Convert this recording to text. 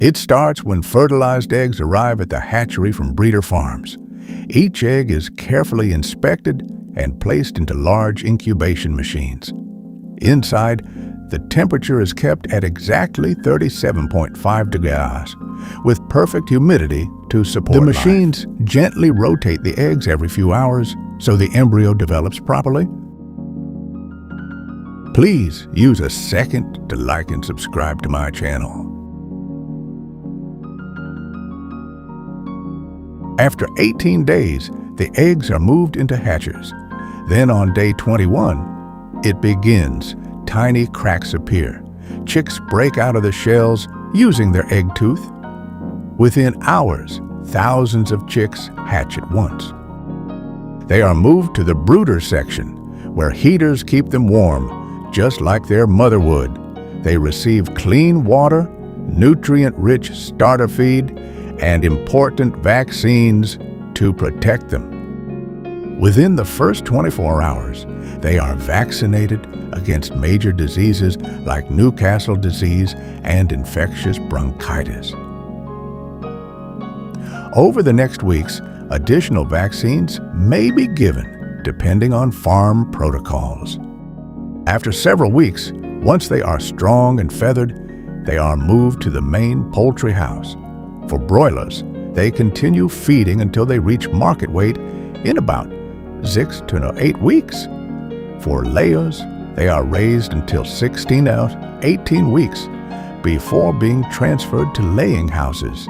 It starts when fertilized eggs arrive at the hatchery from breeder farms. Each egg is carefully inspected and placed into large incubation machines. Inside, the temperature is kept at exactly 37.5 degrees, with perfect humidity to support life. The machines gently rotate the eggs every few hours so the embryo develops properly. Please use a second to like and subscribe to my channel. After 18 days, the eggs are moved into hatchers. Then on day 21, it begins. Tiny cracks appear. Chicks break out of the shells using their egg tooth. Within hours, thousands of chicks hatch at once. They are moved to the brooder section, where heaters keep them warm, just like their mother would. They receive clean water, nutrient-rich starter feed, and important vaccines to protect them. Within the first 24 hours, they are vaccinated against major diseases like Newcastle disease and infectious bronchitis. Over the next weeks, additional vaccines may be given depending on farm protocols. After several weeks, once they are strong and feathered, they are moved to the main poultry house. For broilers, they continue feeding until they reach market weight in about 6 to 8 weeks. For layers, they are raised until 16 to 18 weeks before being transferred to laying houses.